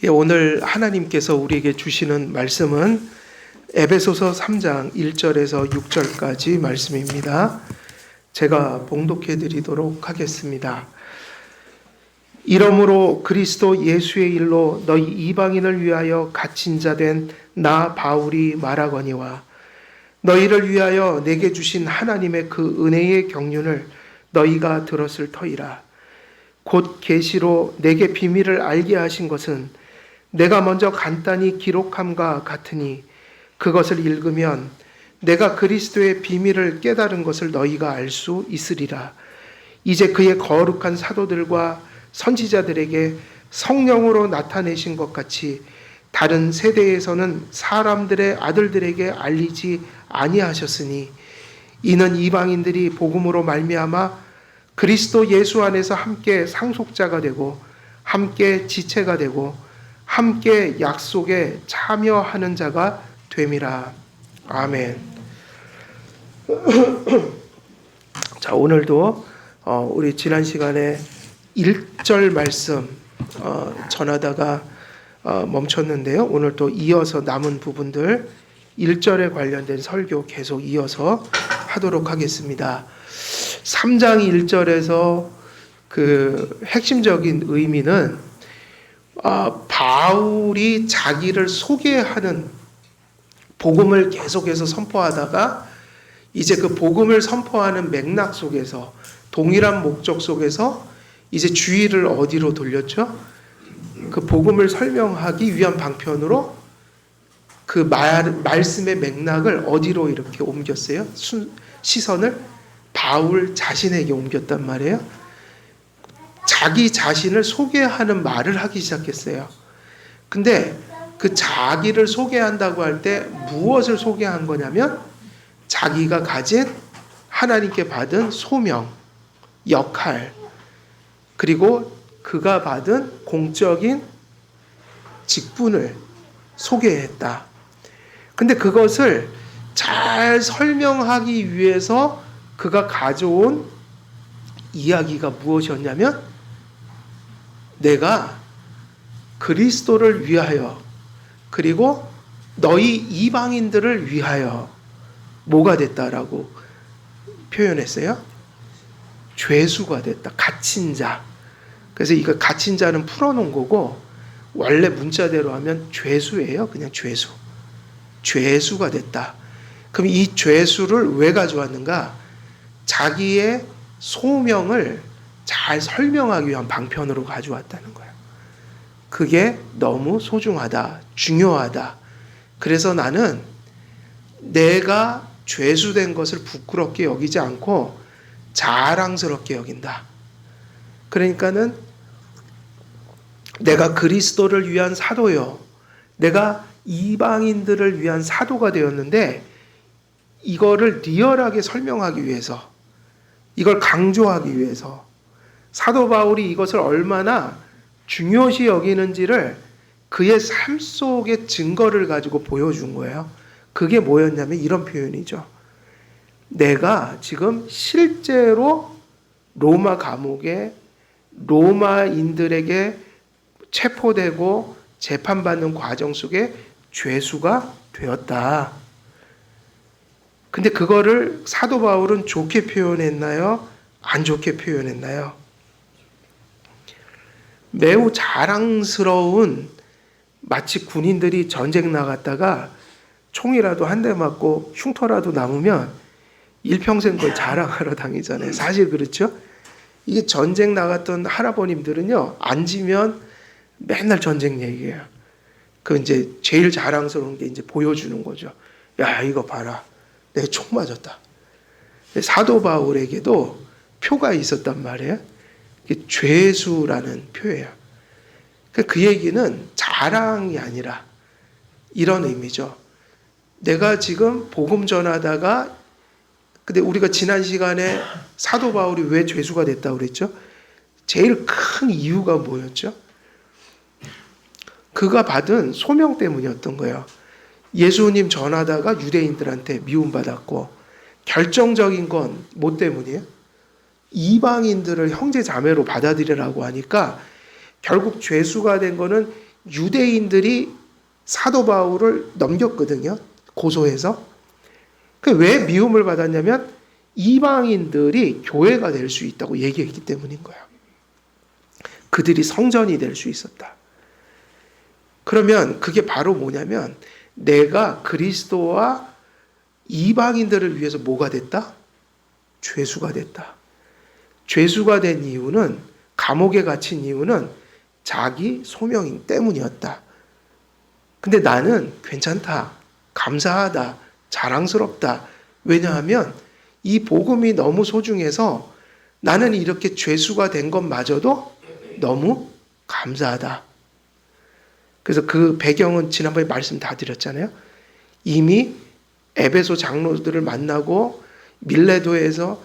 오늘 하나님께서 우리에게 주시는 말씀은 에베소서 3장 1절에서 6절까지 말씀입니다. 제가 봉독해 드리도록 하겠습니다. 이러므로 그리스도 예수의 일로 너희 이방인을 위하여 갇힌 자 된 나 바울이 말하거니와 너희를 위하여 내게 주신 하나님의 그 은혜의 경륜을 너희가 들었을 터이라. 곧 계시로 내게 비밀을 알게 하신 것은 내가 먼저 간단히 기록함과 같으니 그것을 읽으면 내가 그리스도의 비밀을 깨달은 것을 너희가 알 수 있으리라. 이제 그의 거룩한 사도들과 선지자들에게 성령으로 나타내신 것 같이 다른 세대에서는 사람들의 아들들에게 알리지 아니하셨으니 이는 이방인들이 복음으로 말미암아 그리스도 예수 안에서 함께 상속자가 되고 함께 지체가 되고 함께 약속에 참여하는 자가 됨이라. 아멘. 자, 오늘도 우리 지난 시간에 1절 말씀 전하다가 멈췄는데요. 오늘 또 이어서 남은 부분들 1절에 관련된 설교 계속 이어서 하도록 하겠습니다. 3장 1절에서 그 핵심적인 의미는 바울이 자기를 소개하는 복음을 계속해서 선포하다가 이제 그 복음을 선포하는 맥락 속에서 동일한 목적 속에서 이제 주의를 어디로 돌렸죠? 그 복음을 설명하기 위한 방편으로 그 말씀의 맥락을 어디로 이렇게 옮겼어요? 시선을 바울 자신에게 옮겼단 말이에요. 자기 자신을 소개하는 말을 하기 시작했어요. 근데 그 자기를 소개한다고 할 때 무엇을 소개한 거냐면 자기가 가진 하나님께 받은 소명, 역할, 그리고 그가 받은 공적인 직분을 소개했다. 근데 그것을 잘 설명하기 위해서 그가 가져온 이야기가 무엇이었냐면 내가 그리스도를 위하여 그리고 너희 이방인들을 위하여 뭐가 됐다라고 표현했어요? 죄수가 됐다. 갇힌 자. 그래서 이거 갇힌 자는 풀어놓은 거고 원래 문자대로 하면 죄수예요. 그냥 죄수. 죄수가 됐다. 그럼 이 죄수를 왜 가져왔는가? 자기의 소명을 잘 설명하기 위한 방편으로 가져왔다는 거예요. 그게 너무 소중하다, 중요하다. 그래서 나는 내가 죄수된 것을 부끄럽게 여기지 않고 자랑스럽게 여긴다. 그러니까는 내가 그리스도를 위한 사도요. 내가 이방인들을 위한 사도가 되었는데 이거를 리얼하게 설명하기 위해서 이걸 강조하기 위해서 사도 바울이 이것을 얼마나 중요시 여기는지를 그의 삶 속의 증거를 가지고 보여준 거예요. 그게 뭐였냐면 이런 표현이죠. 내가 지금 실제로 로마 감옥에 로마인들에게 체포되고 재판받는 과정 속에 죄수가 되었다. 근데 그거를 사도 바울은 좋게 표현했나요? 안 좋게 표현했나요? 매우 자랑스러운 마치 군인들이 전쟁 나갔다가 총이라도 한 대 맞고 흉터라도 남으면 일평생 그걸 자랑하러 다니잖아요. 사실 그렇죠? 이게 전쟁 나갔던 할아버님들은요, 앉으면 맨날 전쟁 얘기해요. 그 이제 제일 자랑스러운 게 이제 보여주는 거죠. 야, 이거 봐라. 내가 총 맞았다. 사도 바울에게도 표가 있었단 말이에요. 죄수라는 표예요. 그 얘기는 자랑이 아니라 이런 의미죠. 내가 지금 복음 전하다가 근데 우리가 지난 시간에 사도 바울이 왜 죄수가 됐다고 그랬죠? 제일 큰 이유가 뭐였죠? 그가 받은 소명 때문이었던 거예요. 예수님 전하다가 유대인들한테 미움받았고 결정적인 건 뭐 때문이에요? 이방인들을 형제 자매로 받아들이라고 하니까 결국 죄수가 된 거는 유대인들이 사도 바울을 넘겼거든요. 고소해서. 왜 미움을 받았냐면 이방인들이 교회가 될 수 있다고 얘기했기 때문인 거예요. 그들이 성전이 될 수 있었다. 그러면 그게 바로 뭐냐면 내가 그리스도와 이방인들을 위해서 뭐가 됐다? 죄수가 됐다. 죄수가 된 이유는, 감옥에 갇힌 이유는 자기 소명 때문이었다. 근데 나는 괜찮다, 감사하다, 자랑스럽다. 왜냐하면 이 복음이 너무 소중해서 나는 이렇게 죄수가 된 것마저도 너무 감사하다. 그래서 그 배경은 지난번에 말씀 다 드렸잖아요. 이미 에베소 장로들을 만나고 밀레도에서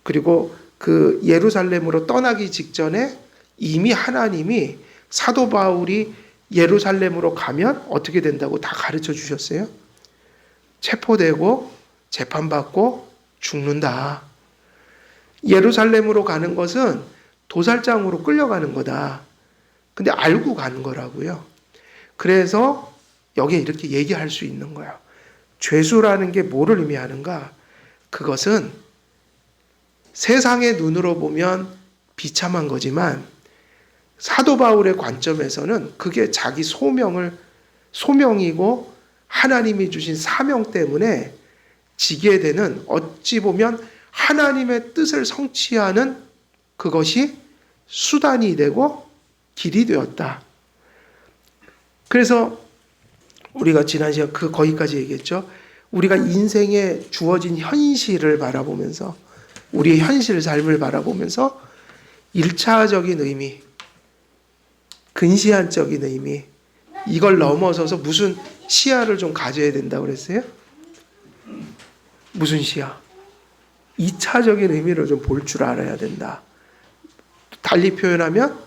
그리고 그 예루살렘으로 떠나기 직전에 이미 하나님이 사도 바울이 예루살렘으로 가면 어떻게 된다고 다 가르쳐 주셨어요. 체포되고 재판받고 죽는다. 예루살렘으로 가는 것은 도살장으로 끌려가는 거다. 근데 알고 가는 거라고요. 그래서 여기에 이렇게 얘기할 수 있는 거예요. 죄수라는 게 뭐를 의미하는가? 그것은 세상의 눈으로 보면 비참한 거지만 사도 바울의 관점에서는 그게 자기 소명이고 하나님이 주신 사명 때문에 지게 되는, 어찌 보면 하나님의 뜻을 성취하는 그것이 수단이 되고 길이 되었다. 그래서 우리가 지난 시간 거기까지 얘기했죠. 우리가 인생에 주어진 현실을 바라보면서, 우리의 현실 삶을 바라보면서 1차적인 의미, 근시안적인 의미, 이걸 넘어서서 무슨 시야를 좀 가져야 된다고 그랬어요? 무슨 시야? 2차적인 의미를 좀 볼 줄 알아야 된다. 달리 표현하면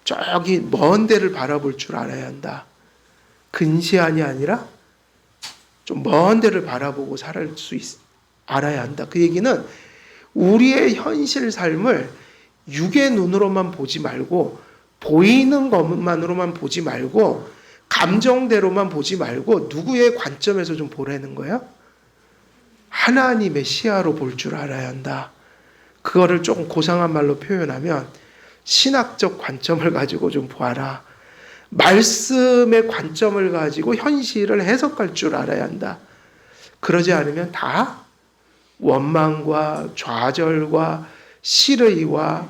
저기 먼 데를 바라볼 줄 알아야 한다. 근시안이 아니라 좀 먼 데를 바라보고 알아야 한다. 그 얘기는 우리의 현실 삶을 육의 눈으로만 보지 말고, 보이는 것만으로만 보지 말고, 감정대로만 보지 말고 누구의 관점에서 좀 보라는 거예요. 하나님의 시야로 볼 줄 알아야 한다. 그거를 조금 고상한 말로 표현하면 신학적 관점을 가지고 좀 보아라. 말씀의 관점을 가지고 현실을 해석할 줄 알아야 한다. 그러지 않으면 다 원망과 좌절과 실의와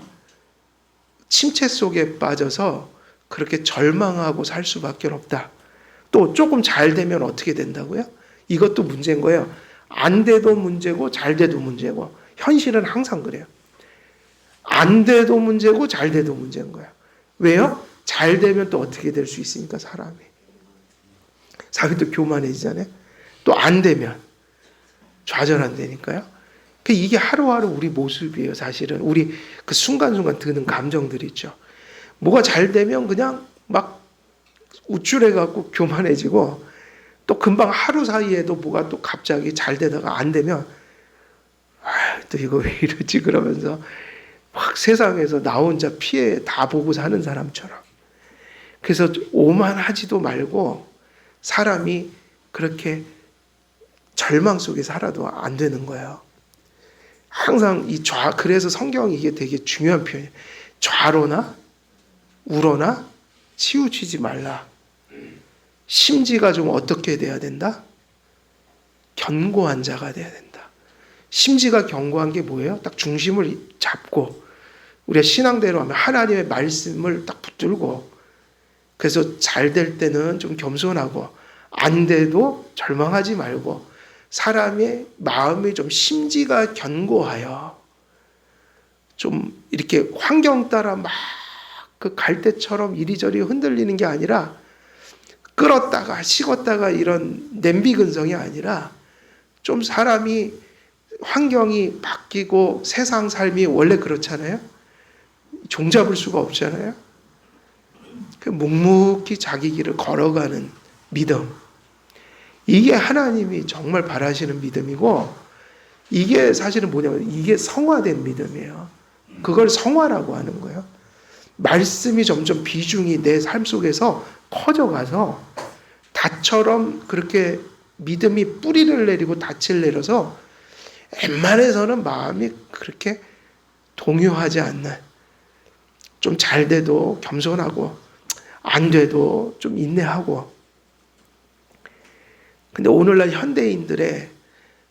침체 속에 빠져서 그렇게 절망하고 살 수밖에 없다. 또 조금 잘 되면 어떻게 된다고요? 이것도 문제인 거예요. 안 돼도 문제고 잘 돼도 문제고, 현실은 항상 그래요. 안 돼도 문제고 잘 돼도 문제인 거예요. 왜요? 잘 되면 또 어떻게 될 수 있으니까, 사람이 또 교만해지잖아요. 또 안 되면 좌절 안 되니까요. 이게 하루하루 우리 모습이에요. 사실은 우리 그 순간순간 드는 감정들이 있죠. 뭐가 잘 되면 그냥 막 우쭐해갖고 교만해지고, 또 금방 하루 사이에도 뭐가 또 갑자기 잘 되다가 안 되면 또 이거 왜 이러지 그러면서 막 세상에서 나 혼자 피해 다 보고 사는 사람처럼. 그래서 오만하지도 말고 사람이 그렇게 절망 속에 살아도 안 되는 거예요. 항상 그래서 성경이 이게 되게 중요한 표현이에요. 좌로나 우로나 치우치지 말라. 심지가 좀 어떻게 돼야 된다? 견고한 자가 돼야 된다. 심지가 견고한 게 뭐예요? 딱 중심을 잡고, 우리가 신앙대로 하면 하나님의 말씀을 딱 붙들고, 그래서 잘 될 때는 좀 겸손하고, 안 돼도 절망하지 말고, 사람의 마음이 좀 심지가 견고하여, 좀 이렇게 환경 따라 막 그 갈대처럼 이리저리 흔들리는 게 아니라, 끌었다가 식었다가 이런 냄비 근성이 아니라, 좀 사람이 환경이 바뀌고 세상 삶이 원래 그렇잖아요. 종잡을 수가 없잖아요. 묵묵히 자기 길을 걸어가는 믿음, 이게 하나님이 정말 바라시는 믿음이고, 이게 사실은 뭐냐면 이게 성화된 믿음이에요. 그걸 성화라고 하는 거예요. 말씀이 점점 비중이 내 삶 속에서 커져가서 닷처럼 그렇게 믿음이 뿌리를 내리고 닻을 내려서 웬만해서는 마음이 그렇게 동요하지 않는, 좀 잘 돼도 겸손하고 안 돼도 좀 인내하고. 근데 오늘날 현대인들의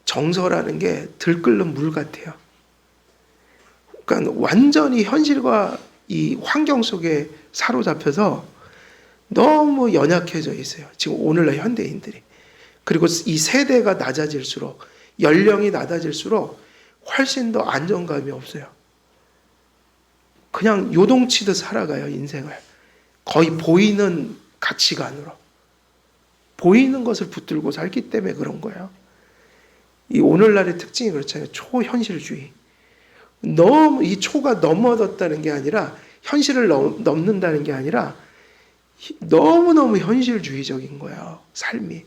정서라는 게 들끓는 물 같아요. 그러니까 완전히 현실과 이 환경 속에 사로잡혀서 너무 연약해져 있어요. 지금 오늘날 현대인들이. 그리고 이 세대가 낮아질수록, 연령이 낮아질수록 훨씬 더 안정감이 없어요. 그냥 요동치듯 살아가요, 인생을. 거의 보이는 가치관으로. 보이는 것을 붙들고 살기 때문에 그런 거예요. 이 오늘날의 특징이 그렇잖아요. 초현실주의. 너무 이 초가 넘어졌다는 게 아니라, 현실을 넘는다는 게 아니라 너무너무 현실주의적인 거예요, 삶이.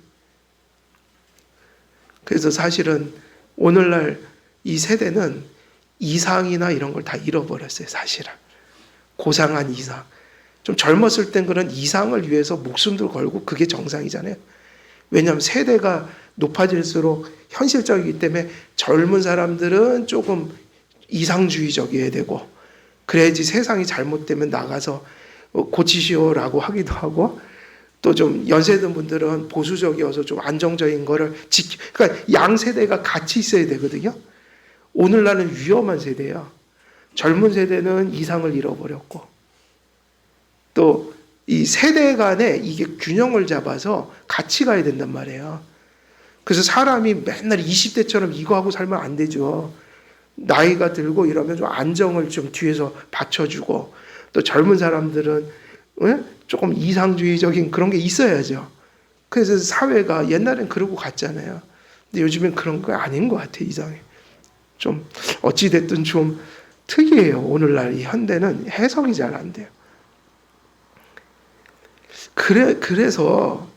그래서 사실은 오늘날 이 세대는 이상이나 이런 걸 다 잃어버렸어요, 사실은. 고상한 이상. 좀 젊었을 땐 그런 이상을 위해서 목숨도 걸고 그게 정상이잖아요. 왜냐하면 세대가 높아질수록 현실적이기 때문에 젊은 사람들은 조금 이상주의적이어야 되고, 그래야지 세상이 잘못되면 나가서 고치시오라고 하기도 하고, 또 좀 연세든 분들은 보수적이어서 좀 안정적인 거를 그러니까 양 세대가 같이 있어야 되거든요. 오늘날은 위험한 세대예요. 젊은 세대는 이상을 잃어버렸고, 또 이 세대 간에 이게 균형을 잡아서 같이 가야 된단 말이에요. 그래서 사람이 맨날 20대처럼 이거 하고 살면 안 되죠. 나이가 들고 이러면 좀 안정을 좀 뒤에서 받쳐주고, 또 젊은 사람들은 조금 이상주의적인 그런 게 있어야죠. 그래서 사회가 옛날엔 그러고 갔잖아요. 근데 요즘엔 그런 거 아닌 것 같아요, 이상해. 좀 어찌됐든 좀 특이해요. 오늘날 이 현대는 해석이 잘 안 돼요. 그래서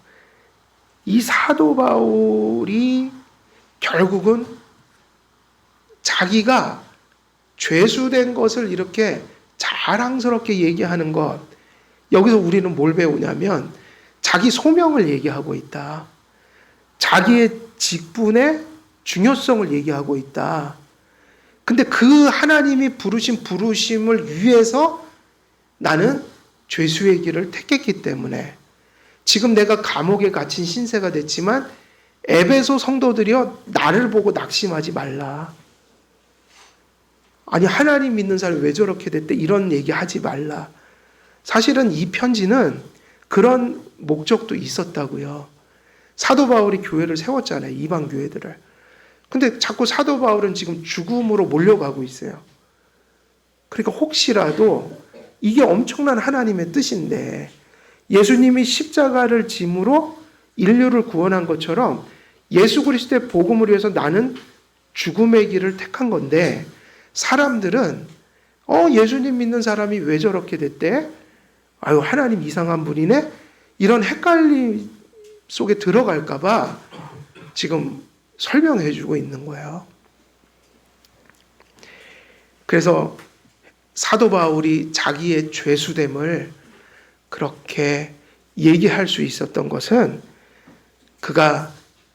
이 사도 바울이 결국은 자기가 죄수된 것을 이렇게 자랑스럽게 얘기하는 것, 여기서 우리는 뭘 배우냐면 자기 소명을 얘기하고 있다. 자기의 직분의 중요성을 얘기하고 있다. 근데 그 하나님이 부르신 부르심을 위해서 나는 죄수의 길을 택했기 때문에, 지금 내가 감옥에 갇힌 신세가 됐지만 에베소 성도들이여 나를 보고 낙심하지 말라. 아니 하나님 믿는 사람이 왜 저렇게 됐대, 이런 얘기 하지 말라. 사실은 이 편지는 그런 목적도 있었다고요. 사도 바울이 교회를 세웠잖아요, 이방 교회들을. 근데 자꾸 사도 바울은 지금 죽음으로 몰려가고 있어요. 그러니까 혹시라도 이게 엄청난 하나님의 뜻인데, 예수님이 십자가를 짐으로 인류를 구원한 것처럼 예수 그리스도의 복음을 위해서 나는 죽음의 길을 택한 건데, 사람들은 예수님 믿는 사람이 왜 저렇게 됐대? 아유 하나님 이상한 분이네? 이런 헷갈림 속에 들어갈까 봐 지금 설명해 주고 있는 거예요. 그래서 사도 바울이 자기의 죄수됨을 그렇게 얘기할 수 있었던 것은 그가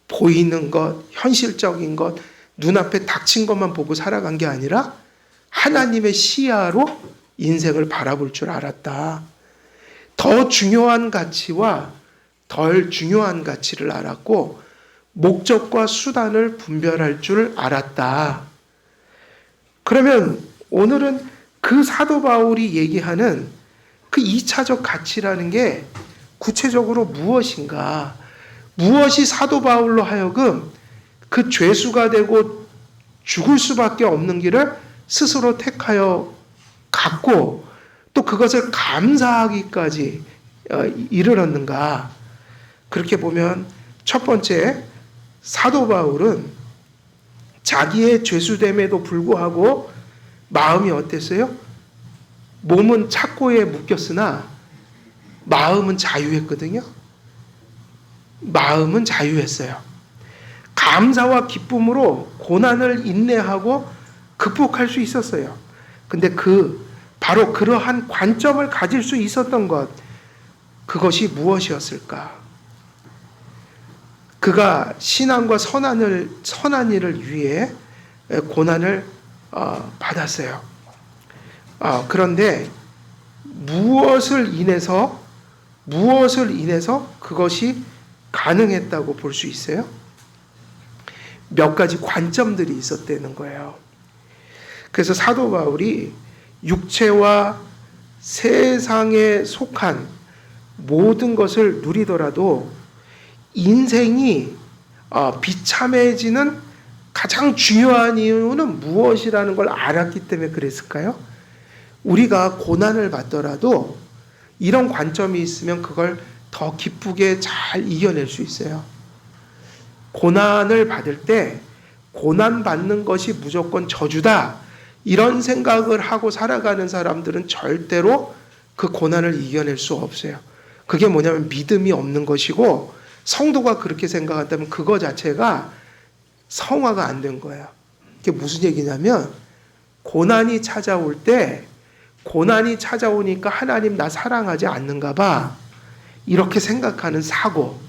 보이는 것, 현실적인 것, 눈앞에 닥친 것만 보고 살아간 게 아니라 하나님의 시야로 인생을 바라볼 줄 알았다. 더 중요한 가치와 덜 중요한 가치를 알았고 목적과 수단을 분별할 줄 알았다. 그러면 오늘은 그 사도 바울이 얘기하는 그 2차적 가치라는 게 구체적으로 무엇인가? 무엇이 사도 바울로 하여금 그 죄수가 되고 죽을 수밖에 없는 길을 스스로 택하여 갔고 또 그것을 감사하기까지 이르렀는가? 그렇게 보면 첫 번째, 사도 바울은 자기의 죄수됨에도 불구하고 마음이 어땠어요? 몸은 착고에 묶였으나 마음은 자유했거든요. 마음은 자유했어요. 감사와 기쁨으로 고난을 인내하고 극복할 수 있었어요. 근데 그 바로 그러한 관점을 가질 수 있었던 것, 그것이 무엇이었을까? 그가 신앙과 선한 일을 위해 고난을 받았어요. 그런데 무엇을 인해서 그것이 가능했다고 볼 수 있어요? 몇 가지 관점들이 있었다는 거예요. 그래서 사도 바울이 육체와 세상에 속한 모든 것을 누리더라도 인생이 비참해지는 가장 중요한 이유는 무엇이라는 걸 알았기 때문에 그랬을까요? 우리가 고난을 받더라도 이런 관점이 있으면 그걸 더 기쁘게 잘 이겨낼 수 있어요. 고난을 받을 때 고난받는 것이 무조건 저주다, 이런 생각을 하고 살아가는 사람들은 절대로 그 고난을 이겨낼 수 없어요. 그게 뭐냐면 믿음이 없는 것이고, 성도가 그렇게 생각한다면 그거 자체가 성화가 안 된 거예요. 이게 무슨 얘기냐면, 고난이 찾아올 때, 고난이 찾아오니까 하나님 나 사랑하지 않는가 봐, 이렇게 생각하는 사고.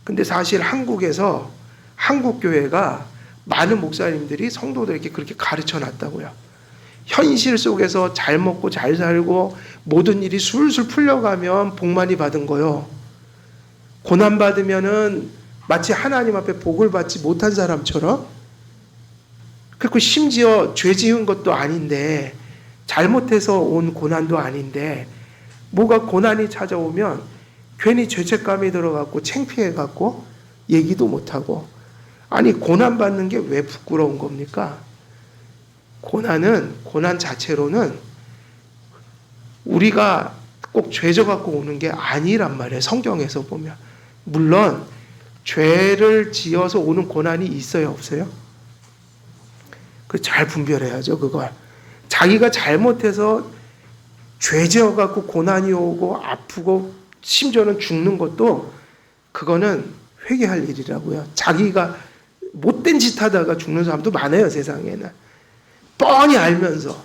근데 사실 한국에서, 한국교회가 많은 목사님들이 성도들에게 그렇게 가르쳐 놨다고요. 현실 속에서 잘 먹고 잘 살고 모든 일이 술술 풀려가면 복 많이 받은 거요. 고난받으면은 마치 하나님 앞에 복을 받지 못한 사람처럼, 그리고 심지어 죄 지은 것도 아닌데, 잘못해서 온 고난도 아닌데, 뭐가 고난이 찾아오면 괜히 죄책감이 들어갖고 창피해갖고 얘기도 못하고. 아니, 고난받는 게 왜 부끄러운 겁니까? 고난 자체로는 우리가 꼭 죄져갖고 오는 게 아니란 말이에요. 성경에서 보면. 물론 죄를 지어서 오는 고난이 있어요, 없어요? 그 잘 분별해야죠, 그걸. 자기가 잘못해서 죄 지어갖고 고난이 오고 아프고 심지어는 죽는 것도, 그거는 회개할 일이라고요. 자기가 못된 짓 하다가 죽는 사람도 많아요, 세상에는. 뻔히 알면서,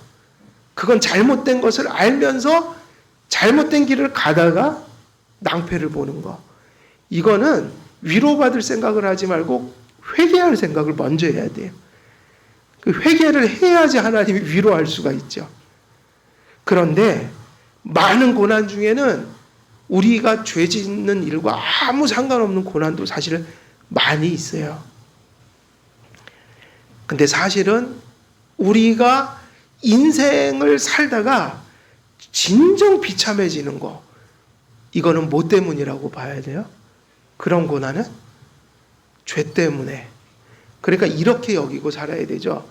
그건 잘못된 것을 알면서 잘못된 길을 가다가 낭패를 보는 거. 이거는 위로받을 생각을 하지 말고 회개할 생각을 먼저 해야 돼요. 그 회개를 해야지 하나님이 위로할 수가 있죠. 그런데 많은 고난 중에는 우리가 죄 짓는 일과 아무 상관없는 고난도 사실 많이 있어요. 근데 사실은 우리가 인생을 살다가 진정 비참해지는 거, 이거는 뭐 때문이라고 봐야 돼요? 그런 고난은 죄 때문에. 그러니까 이렇게 여기고 살아야 되죠.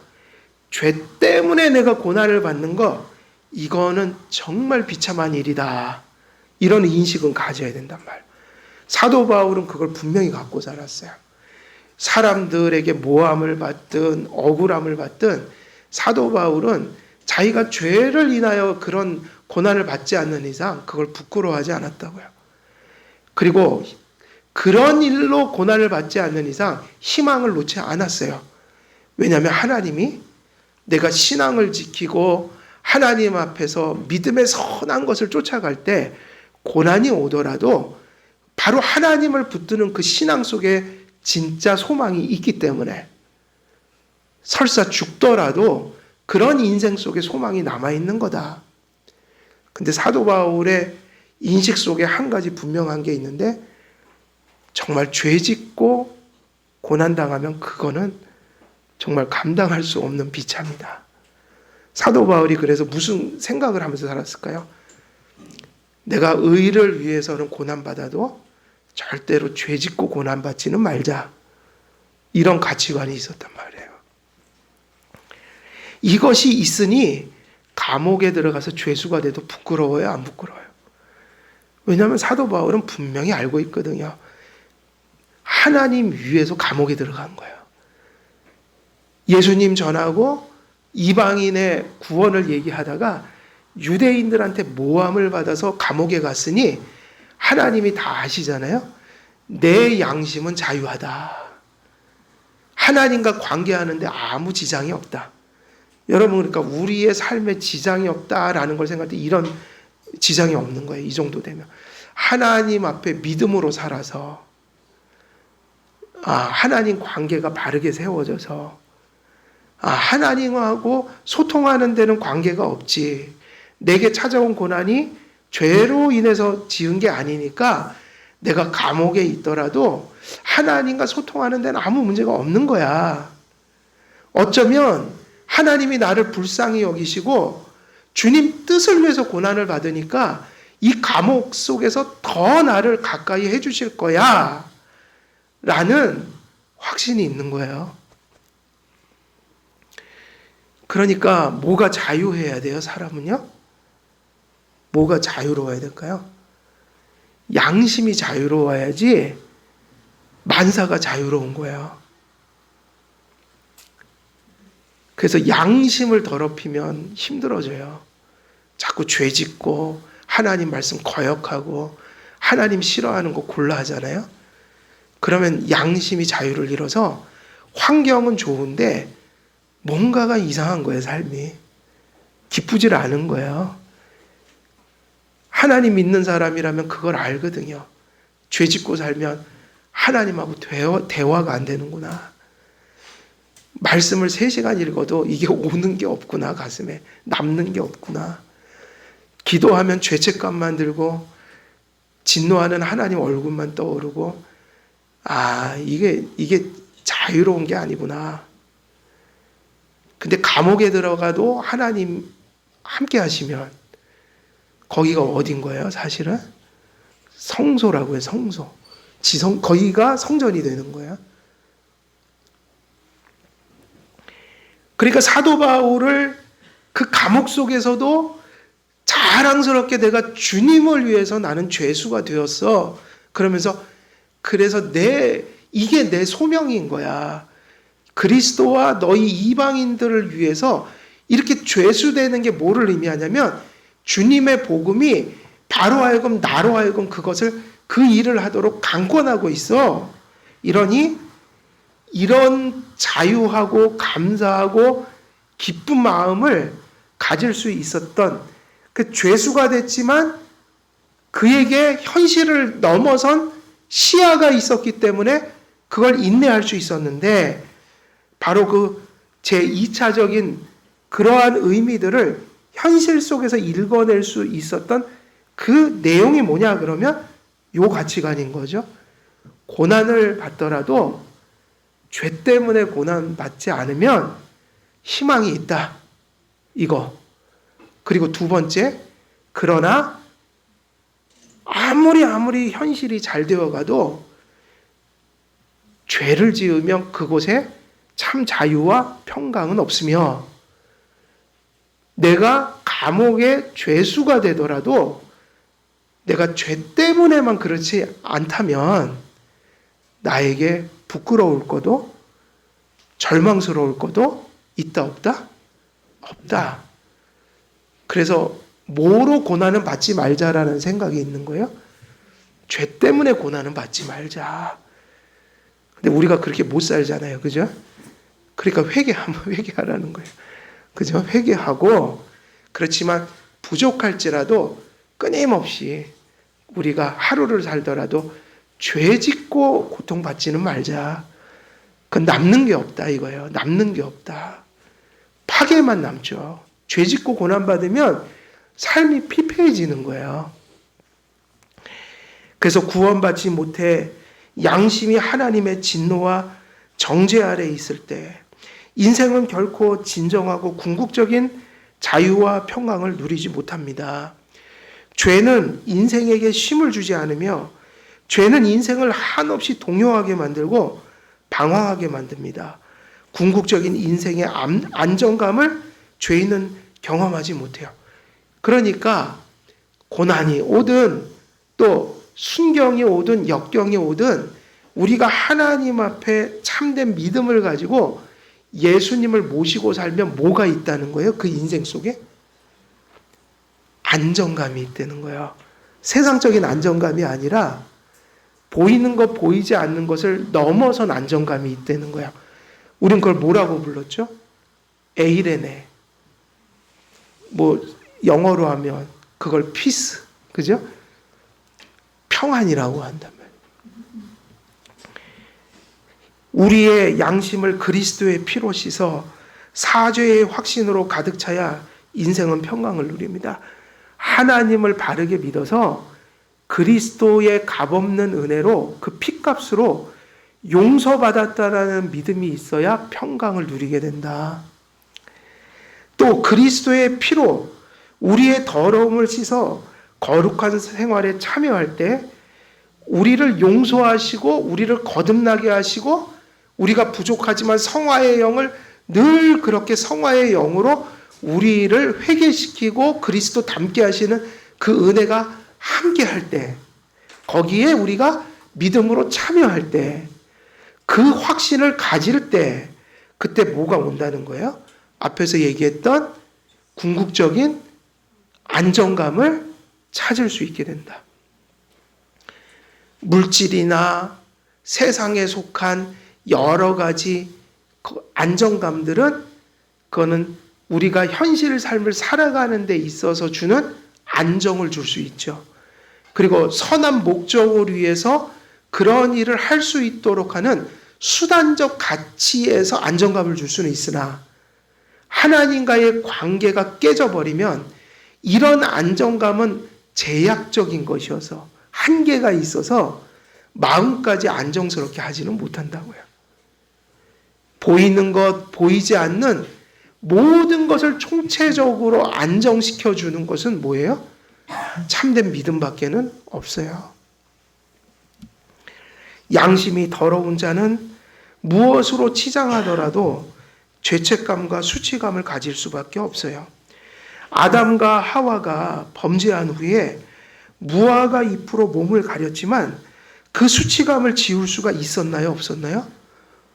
죄 때문에 내가 고난을 받는 거, 이거는 정말 비참한 일이다, 이런 인식은 가져야 된단 말이에요. 사도 바울은 그걸 분명히 갖고 살았어요. 사람들에게 모함을 받든 억울함을 받든 사도 바울은 자기가 죄를 인하여 그런 고난을 받지 않는 이상 그걸 부끄러워하지 않았다고요. 그리고 그런 일로 고난을 받지 않는 이상 희망을 놓지 않았어요. 왜냐하면 하나님이 내가 신앙을 지키고 하나님 앞에서 믿음의 선한 것을 쫓아갈 때 고난이 오더라도 바로 하나님을 붙드는 그 신앙 속에 진짜 소망이 있기 때문에, 설사 죽더라도 그런 인생 속에 소망이 남아있는 거다. 근데 사도 바울의 인식 속에 한 가지 분명한 게 있는데, 정말 죄 짓고 고난당하면 그거는 정말 감당할 수 없는 비참이다. 사도 바울이 그래서 무슨 생각을 하면서 살았을까요? 내가 의를 위해서는 고난받아도 절대로 죄 짓고 고난받지는 말자, 이런 가치관이 있었단 말이에요. 이것이 있으니 감옥에 들어가서 죄수가 돼도 부끄러워요, 안 부끄러워요? 왜냐하면 사도 바울은 분명히 알고 있거든요. 하나님 위해서 감옥에 들어간 거예요. 예수님 전하고 이방인의 구원을 얘기하다가 유대인들한테 모함을 받아서 감옥에 갔으니 하나님이 다 아시잖아요. 내 양심은 자유하다. 하나님과 관계하는데 아무 지장이 없다. 여러분, 그러니까 우리의 삶에 지장이 없다라는 걸 생각할 때 이런 지장이 없는 거예요. 이 정도 되면. 하나님 앞에 믿음으로 살아서, 하나님 관계가 바르게 세워져서, 하나님하고 소통하는 데는 관계가 없지. 내게 찾아온 고난이 죄로 인해서 지은 게 아니니까 내가 감옥에 있더라도 하나님과 소통하는 데는 아무 문제가 없는 거야. 어쩌면 하나님이 나를 불쌍히 여기시고 주님 뜻을 위해서 고난을 받으니까 이 감옥 속에서 더 나를 가까이 해주실 거야 라는 확신이 있는 거예요. 그러니까 뭐가 자유해야 돼요, 사람은요? 뭐가 자유로워야 될까요? 양심이 자유로워야지 만사가 자유로운 거예요. 그래서 양심을 더럽히면 힘들어져요. 자꾸 죄 짓고 하나님 말씀 거역하고 하나님 싫어하는 거 골라 하잖아요. 그러면 양심이 자유를 잃어서 환경은 좋은데 뭔가가 이상한 거예요, 삶이. 기쁘질 않은 거예요. 하나님 믿는 사람이라면 그걸 알거든요. 죄 짓고 살면 하나님하고 대화가 안 되는구나. 말씀을 3시간 읽어도 이게 오는 게 없구나, 가슴에. 남는 게 없구나. 기도하면 죄책감만 들고 진노하는 하나님 얼굴만 떠오르고 이게 자유로운 게 아니구나. 근데 감옥에 들어가도 하나님 함께 하시면 거기가 어딘 거예요, 사실은? 성소라고요, 성소. 거기가 성전이 되는 거예요. 그러니까 사도 바울을 그 감옥 속에서도 자랑스럽게 내가 주님을 위해서 나는 죄수가 되었어. 그러면서 그래서 이게 내 소명인 거야. 그리스도와 너희 이방인들을 위해서 이렇게 죄수되는 게 뭐를 의미하냐면 주님의 복음이 바로 하여금 나로 하여금 그 일을 하도록 강권하고 있어. 이러니 이런 자유하고 감사하고 기쁜 마음을 가질 수 있었던 그 죄수가 됐지만 그에게 현실을 넘어선 시야가 있었기 때문에 그걸 인내할 수 있었는데 바로 그 제2차적인 그러한 의미들을 현실 속에서 읽어낼 수 있었던 그 내용이 뭐냐 그러면 요 가치관인 거죠. 고난을 받더라도 죄 때문에 고난받지 않으면 희망이 있다. 이거. 그리고 두 번째, 그러나 아무리 현실이 잘 되어가도 죄를 지으면 그곳에 참 자유와 평강은 없으며 내가 감옥의 죄수가 되더라도 내가 죄 때문에만 그렇지 않다면 나에게 부끄러울 것도 절망스러울 것도 있다 없다? 없다. 그래서 뭐로 고난은 받지 말자라는 생각이 있는 거예요? 죄 때문에 고난은 받지 말자. 근데 우리가 그렇게 못 살잖아요. 그죠? 그러니까 회개하라는 거예요. 그죠? 회개하고 그렇지만 부족할지라도 끊임없이 우리가 하루를 살더라도 죄 짓고 고통받지는 말자. 그건 남는 게 없다 이거예요. 남는 게 없다. 파괴만 남죠. 죄 짓고 고난받으면 삶이 피폐해지는 거예요. 그래서 구원받지 못해 양심이 하나님의 진노와 정죄 아래에 있을 때 인생은 결코 진정하고 궁극적인 자유와 평강을 누리지 못합니다. 죄는 인생에게 쉼을 주지 않으며 죄는 인생을 한없이 동요하게 만들고 방황하게 만듭니다. 궁극적인 인생의 안정감을 죄인은 경험하지 못해요. 그러니까 고난이 오든 또 순경이 오든 역경이 오든 우리가 하나님 앞에 참된 믿음을 가지고 예수님을 모시고 살면 뭐가 있다는 거예요? 그 인생 속에? 안정감이 있다는 거예요. 세상적인 안정감이 아니라 보이는 것, 보이지 않는 것을 넘어선 안정감이 있다는 거예요. 우린 그걸 뭐라고 불렀죠? 에이레네. 뭐 영어로 하면 그걸 피스, 그죠? 평안이라고 한단 말이에요. 우리의 양심을 그리스도의 피로 씻어 사죄의 확신으로 가득 차야 인생은 평강을 누립니다. 하나님을 바르게 믿어서 그리스도의 값없는 은혜로 그 피값으로 용서받았다라는 믿음이 있어야 평강을 누리게 된다. 또 그리스도의 피로 우리의 더러움을 씻어 거룩한 생활에 참여할 때 우리를 용서하시고 우리를 거듭나게 하시고 우리가 부족하지만 성화의 영을 늘 그렇게 성화의 영으로 우리를 회개시키고 그리스도 닮게 하시는 그 은혜가 함께 할 때, 거기에 우리가 믿음으로 참여할 때, 그 확신을 가질 때, 그때 뭐가 온다는 거예요? 앞에서 얘기했던 궁극적인 안정감을 찾을 수 있게 된다. 물질이나 세상에 속한 여러 가지 안정감들은 그거는 우리가 현실 삶을 살아가는 데 있어서 주는 안정을 줄 수 있죠. 그리고 선한 목적을 위해서 그런 일을 할 수 있도록 하는 수단적 가치에서 안정감을 줄 수는 있으나 하나님과의 관계가 깨져버리면 이런 안정감은 제약적인 것이어서 한계가 있어서 마음까지 안정스럽게 하지는 못한다고요. 보이는 것, 보이지 않는 모든 것을 총체적으로 안정시켜주는 것은 뭐예요? 참된 믿음밖에는 없어요. 양심이 더러운 자는 무엇으로 치장하더라도 죄책감과 수치감을 가질 수밖에 없어요. 아담과 하와가 범죄한 후에 무화과 잎으로 몸을 가렸지만 그 수치감을 지울 수가 있었나요? 없었나요?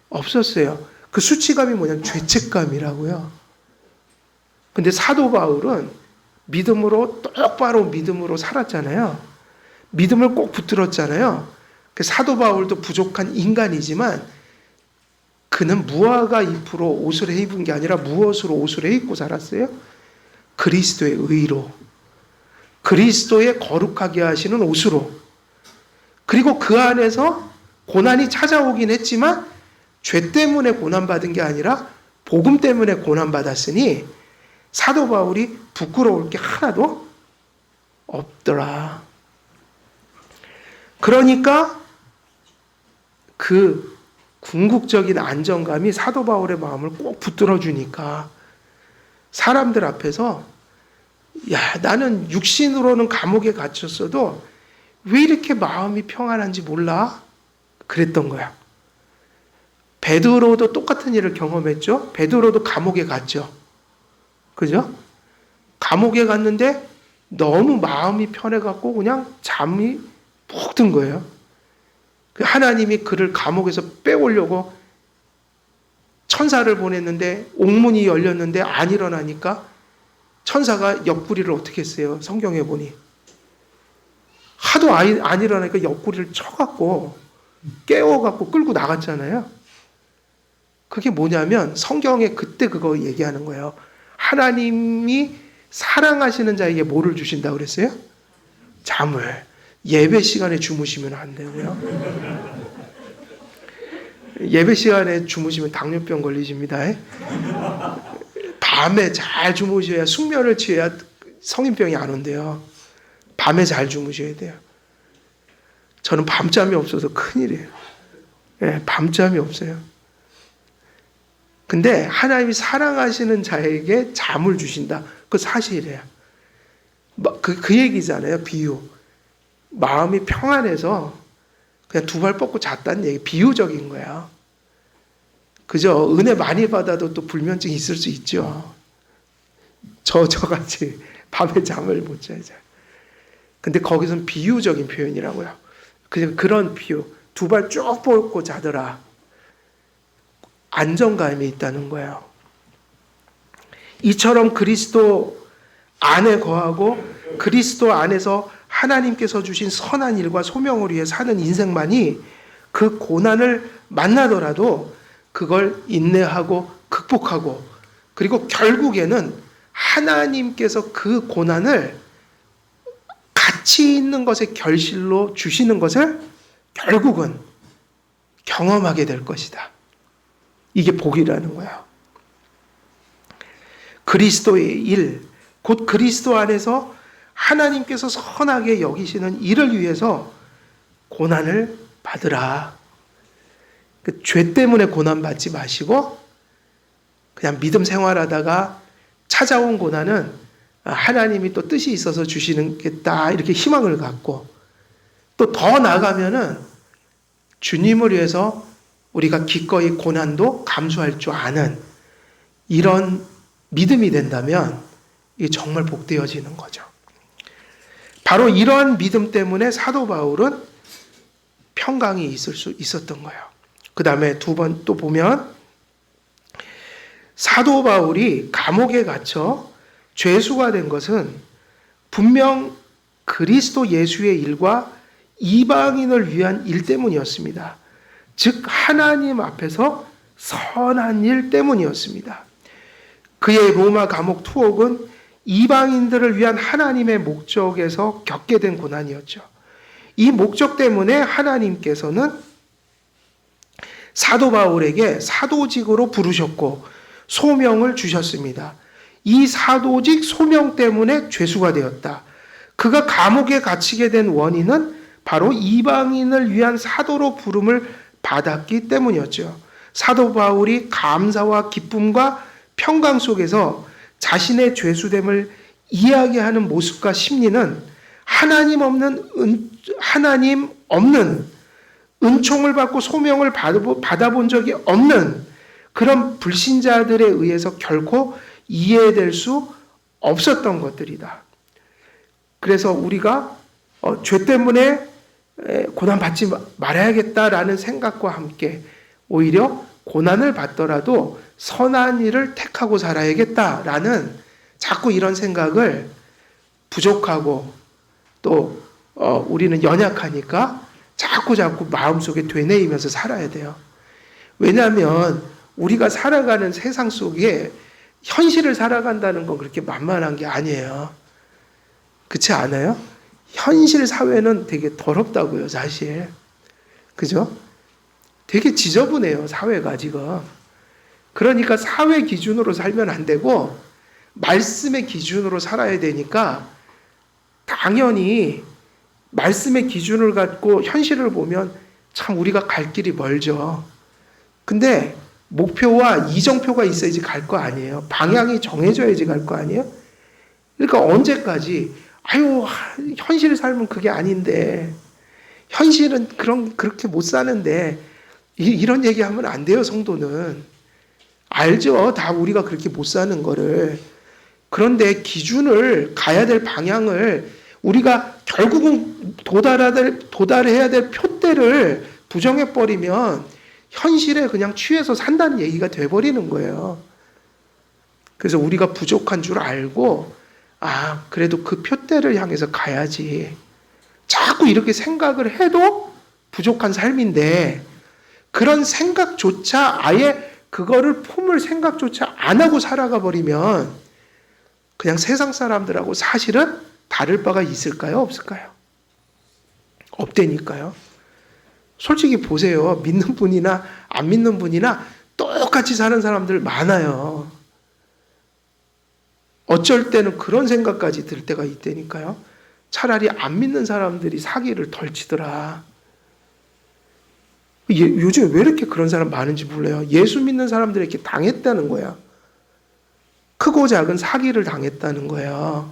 없었어요. 그 수치감이 뭐냐면 죄책감이라고요. 근데 사도 바울은 믿음으로 똑바로 믿음으로 살았잖아요. 믿음을 꼭 붙들었잖아요. 사도 바울도 부족한 인간이지만 그는 무화과 잎으로 옷을 입은 게 아니라 무엇으로 옷을 입고 살았어요? 그리스도의 의로, 그리스도의 거룩하게 하시는 옷으로. 그리고 그 안에서 고난이 찾아오긴 했지만 죄 때문에 고난받은 게 아니라 복음 때문에 고난받았으니 사도 바울이 부끄러울 게 하나도 없더라. 그러니까 그 궁극적인 안정감이 사도 바울의 마음을 꼭 붙들어 주니까 사람들 앞에서 야, 나는 육신으로는 감옥에 갇혔어도 왜 이렇게 마음이 평안한지 몰라? 그랬던 거야. 베드로도 똑같은 일을 경험했죠. 베드로도 감옥에 갔죠. 그죠? 감옥에 갔는데 너무 마음이 편해갖고 그냥 잠이 푹 든 거예요. 하나님이 그를 감옥에서 빼오려고 천사를 보냈는데 옥문이 열렸는데 안 일어나니까 천사가 옆구리를 어떻게 했어요? 성경에 보니. 하도 안 일어나니까 옆구리를 쳐갖고 깨워갖고 끌고 나갔잖아요. 그게 뭐냐면 성경에 그때 그거 얘기하는 거예요. 하나님이 사랑하시는 자에게 뭐를 주신다고 그랬어요? 잠을. 예배 시간에 주무시면 안 되고요. 예배 시간에 주무시면 당뇨병 걸리십니다. 밤에 잘 주무셔야 숙면을 취해야 성인병이 안 온대요. 밤에 잘 주무셔야 돼요. 저는 밤잠이 없어서 큰일이에요. 밤잠이 없어요. 근데 하나님이 사랑하시는 자에게 잠을 주신다. 그거 사실이에요. 그 얘기잖아요. 비유. 마음이 평안해서 그냥 두 발 뻗고 잤다는 얘기. 비유적인 거야. 그죠? 은혜 많이 받아도 또 불면증이 있을 수 있죠. 저같이 밤에 잠을 못 자죠. 근데 거기서는 비유적인 표현이라고요. 그냥 그런 비유. 두 발 쭉 뻗고 자더라. 안정감이 있다는 거예요. 이처럼 그리스도 안에 거하고 그리스도 안에서 하나님께서 주신 선한 일과 소명을 위해 사는 인생만이 그 고난을 만나더라도 그걸 인내하고 극복하고 그리고 결국에는 하나님께서 그 고난을 가치 있는 것의 결실로 주시는 것을 결국은 경험하게 될 것이다. 이게 복이라는 거예요. 그리스도의 일, 곧 그리스도 안에서 하나님께서 선하게 여기시는 일을 위해서 고난을 받으라. 그 죄 때문에 고난 받지 마시고 그냥 믿음 생활하다가 찾아온 고난은 하나님이 또 뜻이 있어서 주시겠다 이렇게 희망을 갖고 또 더 나아가면은 주님을 위해서 우리가 기꺼이 고난도 감수할 줄 아는 이런 믿음이 된다면 이게 정말 복되어지는 거죠. 바로 이러한 믿음 때문에 사도 바울은 평강이 있을 수 있었던 거예요. 그 다음에 두 번 또 보면 사도 바울이 감옥에 갇혀 죄수가 된 것은 분명 그리스도 예수의 일과 이방인을 위한 일 때문이었습니다. 즉 하나님 앞에서 선한 일 때문이었습니다. 그의 로마 감옥 투옥은 이방인들을 위한 하나님의 목적에서 겪게 된 고난이었죠. 이 목적 때문에 하나님께서는 사도 바울에게 사도직으로 부르셨고 소명을 주셨습니다. 이 사도직 소명 때문에 죄수가 되었다. 그가 감옥에 갇히게 된 원인은 바로 이방인을 위한 사도로 부름을 받았기 때문이었죠. 사도 바울이 감사와 기쁨과 평강 속에서 자신의 죄수됨을 이야기하는 모습과 심리는 하나님 없는 은총을 받고 소명을 받아본 적이 없는 그런 불신자들에 의해서 결코 이해될 수 없었던 것들이다. 그래서 우리가 죄 때문에 고난받지 말아야겠다라는 생각과 함께 오히려 고난을 받더라도 선한 일을 택하고 살아야겠다라는 자꾸 이런 생각을 부족하고 또 우리는 연약하니까 자꾸 마음속에 되뇌이면서 살아야 돼요. 왜냐하면 우리가 살아가는 세상 속에 현실을 살아간다는 건 그렇게 만만한 게 아니에요. 그렇지 않아요? 현실 사회는 되게 더럽다고요, 사실. 그죠? 되게 지저분해요, 사회가 지금. 그러니까 사회 기준으로 살면 안 되고 말씀의 기준으로 살아야 되니까 당연히 말씀의 기준을 갖고 현실을 보면 참 우리가 갈 길이 멀죠. 근데 목표와 이정표가 있어야지 갈 거 아니에요. 방향이 정해져야지 갈 거 아니에요. 그러니까 언제까지 현실 삶은 그게 아닌데 현실은 그렇게 못 사는데 이런 얘기하면 안 돼요. 성도는 알죠. 다 우리가 그렇게 못 사는 거를. 그런데 기준을 가야 될 방향을 우리가 결국은 도달해야 될 표대를 부정해버리면 현실에 그냥 취해서 산다는 얘기가 돼버리는 거예요. 그래서 우리가 부족한 줄 알고 그래도 그 표대를 향해서 가야지. 자꾸 이렇게 생각을 해도 부족한 삶인데 그런 생각조차 아예 그거를 품을 생각조차 안 하고 살아가 버리면 그냥 세상 사람들하고 사실은 다를 바가 있을까요? 없을까요? 없다니까요. 솔직히 보세요. 믿는 분이나 안 믿는 분이나 똑같이 사는 사람들 많아요. 어쩔 때는 그런 생각까지 들 때가 있다니까요. 차라리 안 믿는 사람들이 사기를 덜 치더라. 요즘에 왜 이렇게 그런 사람 많은지 몰라요. 예수 믿는 사람들에게 당했다는 거야. 크고 작은 사기를 당했다는 거예요.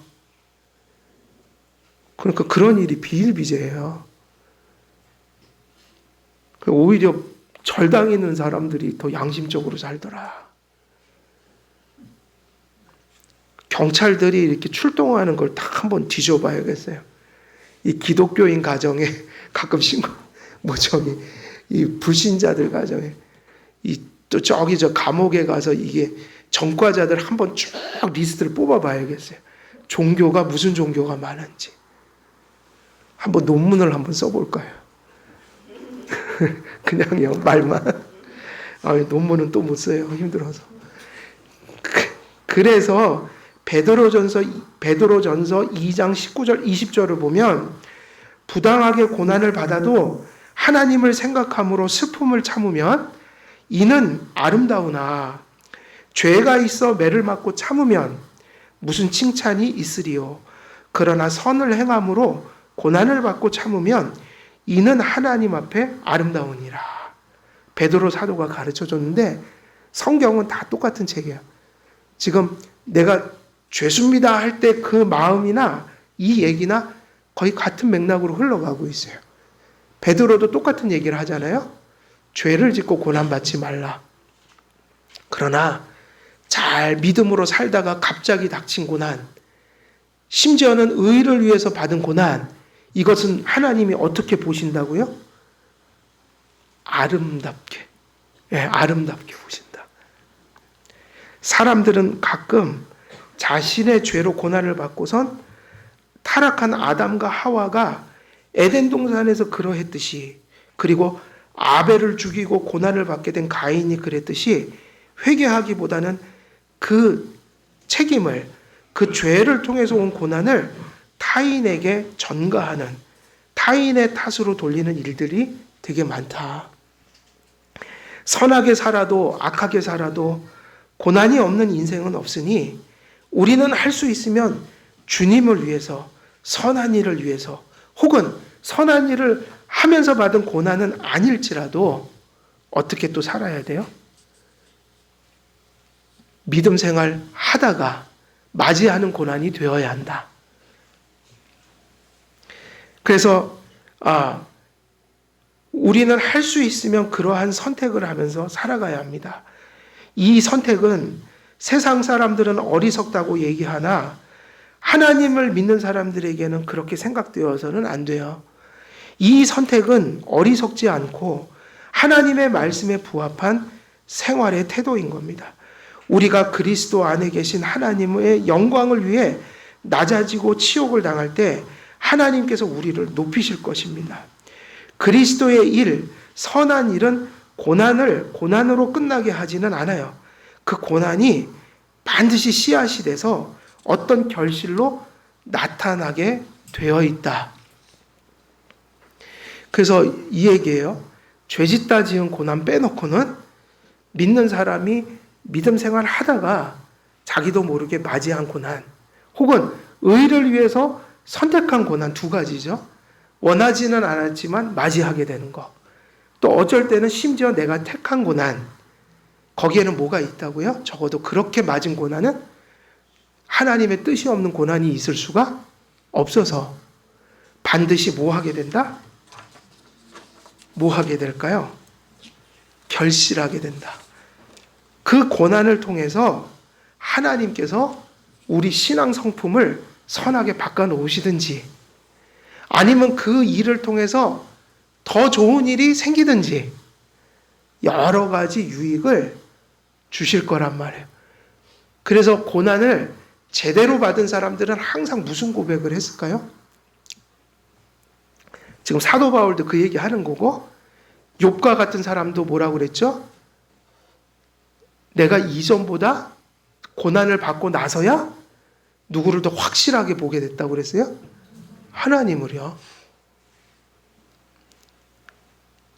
그러니까 그런 일이 비일비재해요. 오히려 절당있는 사람들이 더 양심적으로 살더라. 경찰들이 이렇게 출동하는 걸 딱 한번 뒤져봐야겠어요. 이 기독교인 가정에 가끔씩 이 불신자들 가정에 또 저기 저 감옥에 가서 이게 전과자들 한번 쭉 리스트를 뽑아봐야겠어요. 종교가 무슨 종교가 많은지 한번 논문을 한번 써볼까요? 그냥요 말만. 논문은 또 못 써요. 힘들어서. 그래서 베드로전서 2장 19절 20절을 보면 부당하게 고난을 받아도 하나님을 생각함으로 슬픔을 참으면 이는 아름다우나 죄가 있어 매를 맞고 참으면 무슨 칭찬이 있으리요. 그러나 선을 행함으로 고난을 받고 참으면 이는 하나님 앞에 아름다우니라. 베드로 사도가 가르쳐줬는데 성경은 다 똑같은 책이야. 지금 내가 죄수입니다 할 때 그 마음이나 이 얘기나 거의 같은 맥락으로 흘러가고 있어요. 베드로도 똑같은 얘기를 하잖아요. 죄를 짓고 고난받지 말라. 그러나 잘 믿음으로 살다가 갑자기 닥친 고난, 심지어는 의를 위해서 받은 고난, 이것은 하나님이 어떻게 보신다고요? 아름답게. 아름답게 보신다. 사람들은 가끔 자신의 죄로 고난을 받고선 타락한 아담과 하와가 에덴 동산에서 그러했듯이, 그리고 아벨을 죽이고 고난을 받게 된 가인이 그랬듯이 회개하기보다는 그 책임을, 그 죄를 통해서 온 고난을 타인에게 전가하는, 타인의 탓으로 돌리는 일들이 되게 많다. 선하게 살아도 악하게 살아도 고난이 없는 인생은 없으니 우리는 할 수 있으면 주님을 위해서, 선한 일을 위해서, 혹은 선한 일을 하면서 받은 고난은 아닐지라도 어떻게 또 살아야 돼요? 믿음 생활 하다가 맞이하는 고난이 되어야 한다. 그래서 우리는 할 수 있으면 그러한 선택을 하면서 살아가야 합니다. 이 선택은 세상 사람들은 어리석다고 얘기하나 하나님을 믿는 사람들에게는 그렇게 생각되어서는 안 돼요. 이 선택은 어리석지 않고 하나님의 말씀에 부합한 생활의 태도인 겁니다. 우리가 그리스도 안에 계신 하나님의 영광을 위해 낮아지고 치욕을 당할 때 하나님께서 우리를 높이실 것입니다. 그리스도의 일, 선한 일은 고난으로 끝나게 하지는 않아요. 그 고난이 반드시 씨앗이 돼서 어떤 결실로 나타나게 되어 있다. 그래서 이 얘기예요. 죄짓다 지은 고난 빼놓고는 믿는 사람이 믿음 생활 하다가 자기도 모르게 맞이한 고난, 혹은 의를 위해서 선택한 고난, 두 가지죠. 원하지는 않았지만 맞이하게 되는 것. 또 어쩔 때는 심지어 내가 택한 고난, 거기에는 뭐가 있다고요? 적어도 그렇게 맞은 고난은 하나님의 뜻이 없는 고난이 있을 수가 없어서 반드시 뭐 하게 된다? 뭐 하게 될까요? 결실하게 된다. 그 고난을 통해서 하나님께서 우리 신앙 성품을 선하게 바꿔놓으시든지, 아니면 그 일을 통해서 더 좋은 일이 생기든지 여러 가지 유익을 주실 거란 말이에요. 그래서 고난을 제대로 받은 사람들은 항상 무슨 고백을 했을까요? 지금 사도 바울도 그 얘기 하는 거고, 욥과 같은 사람도 뭐라고 그랬죠? 내가 이전보다 고난을 받고 나서야 누구를 더 확실하게 보게 됐다고 그랬어요? 하나님을요.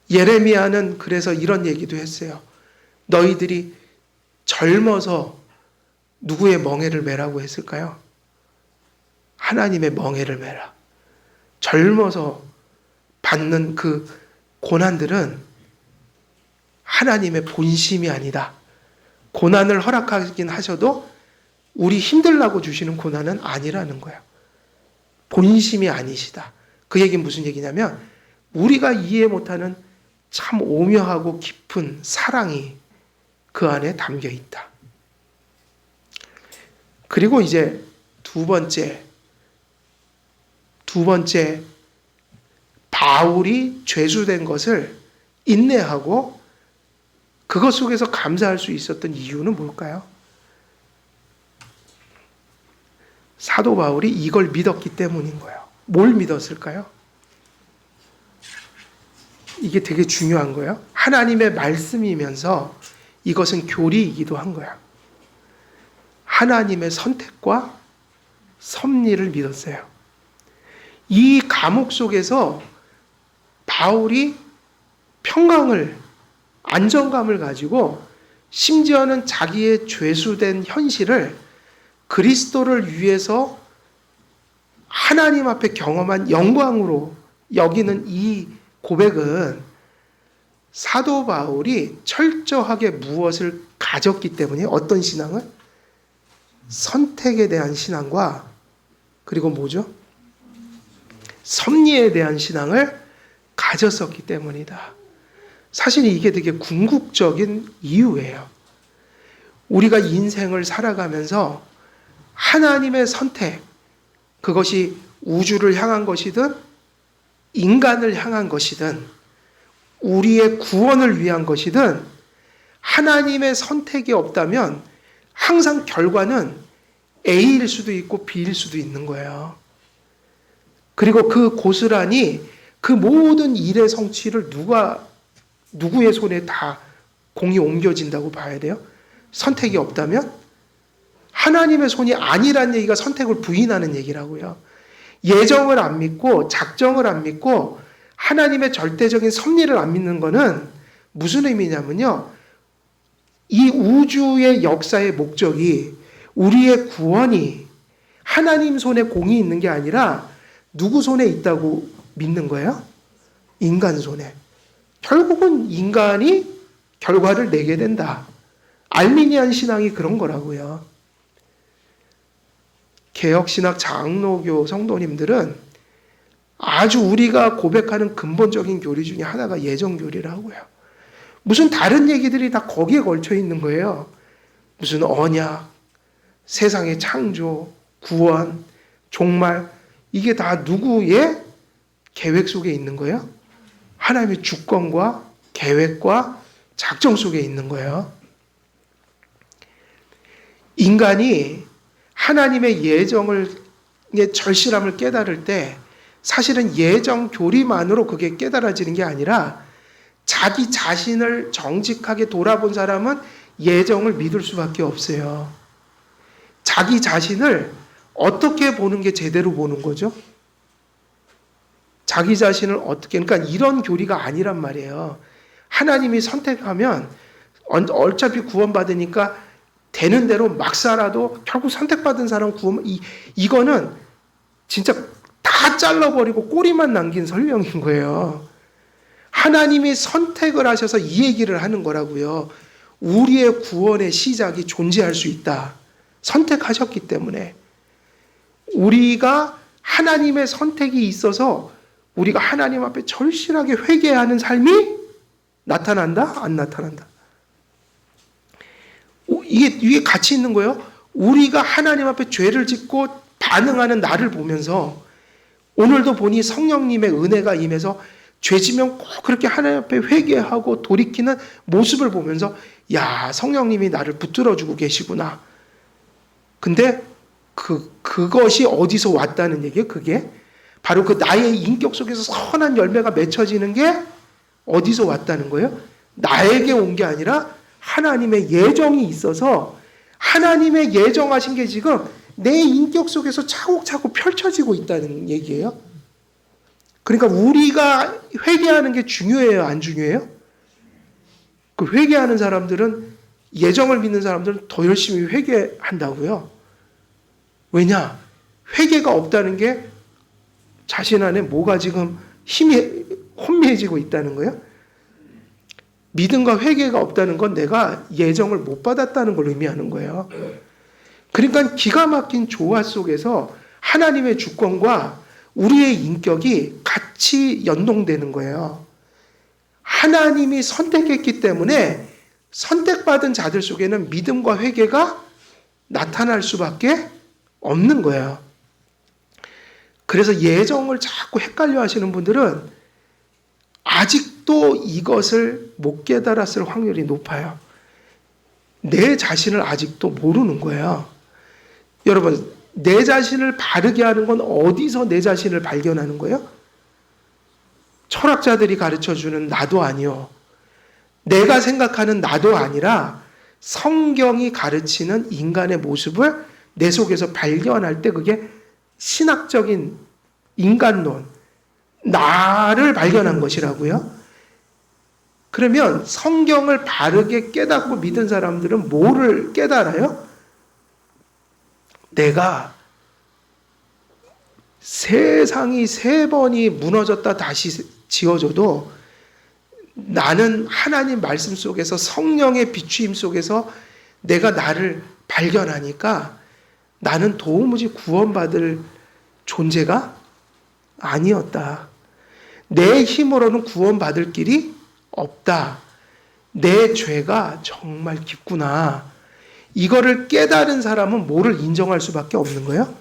예레미야는 그래서 이런 얘기도 했어요. 너희들이 젊어서 누구의 멍에를 매라고 했을까요? 하나님의 멍에를 매라. 젊어서 받는 그 고난들은 하나님의 본심이 아니다. 고난을 허락하긴 하셔도 우리 힘들라고 주시는 고난은 아니라는 거예요. 본심이 아니시다. 그 얘기는 무슨 얘기냐면 우리가 이해 못하는 참 오묘하고 깊은 사랑이 그 안에 담겨 있다. 그리고 이제 두 번째 바울이 죄수된 것을 인내하고 그것 속에서 감사할 수 있었던 이유는 뭘까요? 사도 바울이 이걸 믿었기 때문인 거예요. 뭘 믿었을까요? 이게 되게 중요한 거예요. 하나님의 말씀이면서 이것은 교리이기도 한 거예요. 하나님의 선택과 섭리를 믿었어요. 이 감옥 속에서 바울이 평강을, 안정감을 가지고 심지어는 자기의 죄수된 현실을 그리스도를 위해서 하나님 앞에 경험한 영광으로 여기는 이 고백은 사도 바울이 철저하게 무엇을 가졌기 때문에, 어떤 신앙을? 선택에 대한 신앙과, 그리고 뭐죠? 섭리에 대한 신앙을 가졌었기 때문이다. 사실 이게 되게 궁극적인 이유예요. 우리가 인생을 살아가면서 하나님의 선택, 그것이 우주를 향한 것이든 인간을 향한 것이든 우리의 구원을 위한 것이든 하나님의 선택이 없다면 항상 결과는 A일 수도 있고 B일 수도 있는 거예요. 그리고 그 고스란히 그 모든 일의 성취를 누구의 손에 다 공이 옮겨진다고 봐야 돼요? 선택이 없다면? 하나님의 손이 아니란 얘기가 선택을 부인하는 얘기라고요. 예정을 안 믿고 작정을 안 믿고 하나님의 절대적인 섭리를 안 믿는 거는 무슨 의미냐면요. 이 우주의 역사의 목적이, 우리의 구원이 하나님 손에 공이 있는 게 아니라 누구 손에 있다고 믿는 거예요? 인간 손에. 결국은 인간이 결과를 내게 된다. 알미니안 신앙이 그런 거라고요. 개혁신학 장로교 성도님들은 아주 우리가 고백하는 근본적인 교리 중에 하나가 예정교리라고요. 무슨 다른 얘기들이 다 거기에 걸쳐 있는 거예요. 무슨 언약, 세상의 창조, 구원, 종말, 이게 다 누구의 계획 속에 있는 거예요? 하나님의 주권과 계획과 작정 속에 있는 거예요. 인간이 하나님의 예정의 절실함을 깨달을 때 사실은 예정 교리만으로 그게 깨달아지는 게 아니라 자기 자신을 정직하게 돌아본 사람은 예정을 믿을 수밖에 없어요. 자기 자신을 어떻게 보는 게 제대로 보는 거죠? 자기 자신을 어떻게, 그러니까 이런 교리가 아니란 말이에요. 하나님이 선택하면 어차피 구원받으니까 되는 대로 막 살아도 결국 선택받은 사람 구원, 이거는 진짜 다 잘라버리고 꼬리만 남긴 설명인 거예요. 하나님이 선택을 하셔서 이 얘기를 하는 거라고요. 우리의 구원의 시작이 존재할 수 있다. 선택하셨기 때문에. 우리가 하나님의 선택이 있어서 우리가 하나님 앞에 절실하게 회개하는 삶이 나타난다? 안 나타난다? 이게 같이 있는 거예요. 우리가 하나님 앞에 죄를 짓고 반응하는 나를 보면서 오늘도 보니 성령님의 은혜가 임해서 죄지면 꼭 그렇게 하나님 앞에 회개하고 돌이키는 모습을 보면서 야, 성령님이 나를 붙들어주고 계시구나. 근데 그것이 어디서 왔다는 얘기예요? 그게 바로 그 나의 인격 속에서 선한 열매가 맺혀지는 게 어디서 왔다는 거예요? 나에게 온 게 아니라 하나님의 예정이 있어서 하나님의 예정하신 게 지금 내 인격 속에서 차곡차곡 펼쳐지고 있다는 얘기예요. 그러니까 우리가 회개하는 게 중요해요? 안 중요해요? 그 회개하는 사람들은, 예정을 믿는 사람들은 더 열심히 회개한다고요. 왜냐? 회개가 없다는 게 자신 안에 뭐가 지금 힘이 혼미해지고 있다는 거예요. 믿음과 회개가 없다는 건 내가 예정을 못 받았다는 걸 의미하는 거예요. 그러니까 기가 막힌 조화 속에서 하나님의 주권과 우리의 인격이 같이 연동되는 거예요. 하나님이 선택했기 때문에 선택받은 자들 속에는 믿음과 회개가 나타날 수밖에 없는 거예요. 그래서 예정을 자꾸 헷갈려 하시는 분들은 아직도 이것을 못 깨달았을 확률이 높아요. 내 자신을 아직도 모르는 거예요. 여러분, 내 자신을 바르게 하는 건 어디서 내 자신을 발견하는 거예요? 철학자들이 가르쳐주는 나도 아니요. 내가 생각하는 나도 아니라 성경이 가르치는 인간의 모습을 내 속에서 발견할 때 그게 신학적인 인간론, 나를 발견한 것이라고요. 그러면 성경을 바르게 깨닫고 믿은 사람들은 뭐를 깨달아요? 내가 세상이 3번이 무너졌다 다시 지어져도 나는 하나님 말씀 속에서 성령의 비추임 속에서 내가 나를 발견하니까 나는 도무지 구원받을 존재가 아니었다. 내 힘으로는 구원받을 길이 없다. 내 죄가 정말 깊구나. 이거를 깨달은 사람은 뭐를 인정할 수밖에 없는 거예요?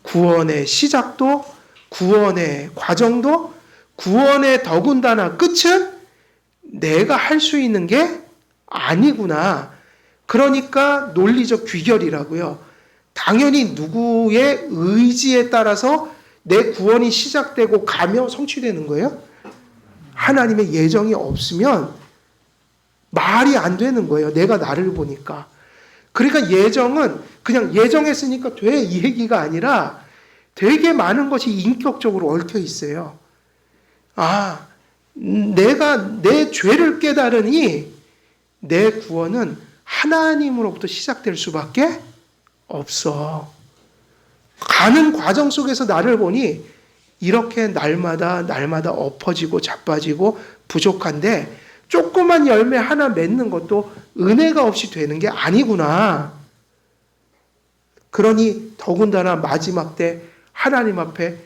구원의 시작도, 구원의 과정도, 구원의 더군다나 끝은 내가 할 수 있는 게 아니구나. 그러니까 논리적 귀결이라고요. 당연히 누구의 의지에 따라서 내 구원이 시작되고 가며 성취되는 거예요. 하나님의 예정이 없으면 말이 안 되는 거예요. 내가 나를 보니까. 그러니까 예정은 그냥 예정했으니까 돼 이 얘기가 아니라 되게 많은 것이 인격적으로 얽혀 있어요. 내가 내 죄를 깨달으니 내 구원은 하나님으로부터 시작될 수밖에 없어. 가는 과정 속에서 나를 보니 이렇게 날마다 엎어지고 자빠지고 부족한데 조그만 열매 하나 맺는 것도 은혜가 없이 되는 게 아니구나. 그러니 더군다나 마지막 때 하나님 앞에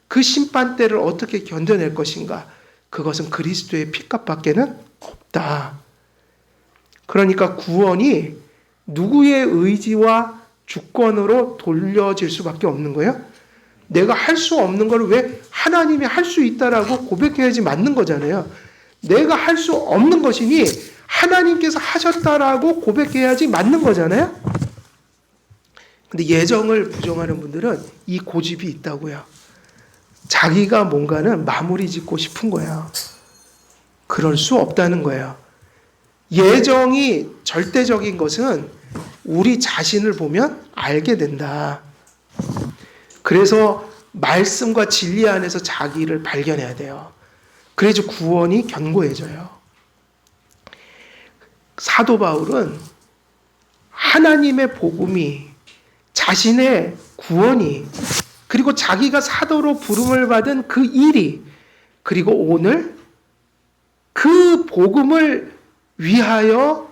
그 심판대를 어떻게 견뎌낼 것인가? 그것은 그리스도의 피값밖에는 없다. 그러니까 구원이 누구의 의지와 주권으로 돌려질 수밖에 없는 거예요? 내가 할 수 없는 걸 왜 하나님이 할 수 있다라고 고백해야지 맞는 거잖아요. 내가 할 수 없는 것이니 하나님께서 하셨다라고 고백해야지 맞는 거잖아요. 근데 예정을 부정하는 분들은 이 고집이 있다고요. 자기가 뭔가는 마무리 짓고 싶은 거야. 그럴 수 없다는 거예요. 예정이 절대적인 것은 우리 자신을 보면 알게 된다. 그래서 말씀과 진리 안에서 자기를 발견해야 돼요. 그래서 구원이 견고해져요. 사도 바울은 하나님의 복음이, 자신의 구원이, 그리고 자기가 사도로 부름을 받은 그 일이, 그리고 오늘 그 복음을 위하여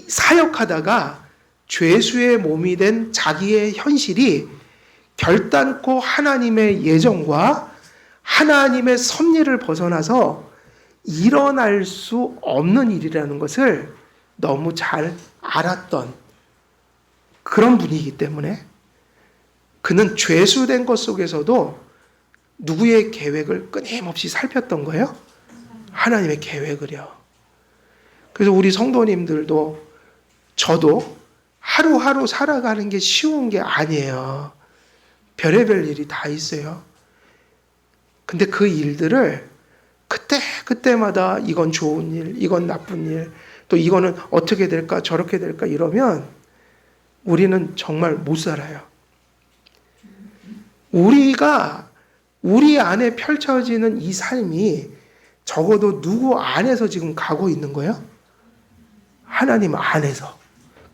사역하다가 죄수의 몸이 된 자기의 현실이 결단코 하나님의 예정과 하나님의 섭리를 벗어나서 일어날 수 없는 일이라는 것을 너무 잘 알았던 그런 분이기 때문에 그는 죄수된 것 속에서도 누구의 계획을 끊임없이 살폈던 거예요? 하나님의 계획을요. 그래서 우리 성도님들도 저도 하루하루 살아가는 게 쉬운 게 아니에요. 별의별 일이 다 있어요. 근데 그 일들을 그때마다 이건 좋은 일, 이건 나쁜 일, 또 이거는 어떻게 될까, 저렇게 될까 이러면 우리는 정말 못 살아요. 우리가 우리 안에 펼쳐지는 이 삶이 적어도 누구 안에서 지금 가고 있는 거예요? 하나님 안에서.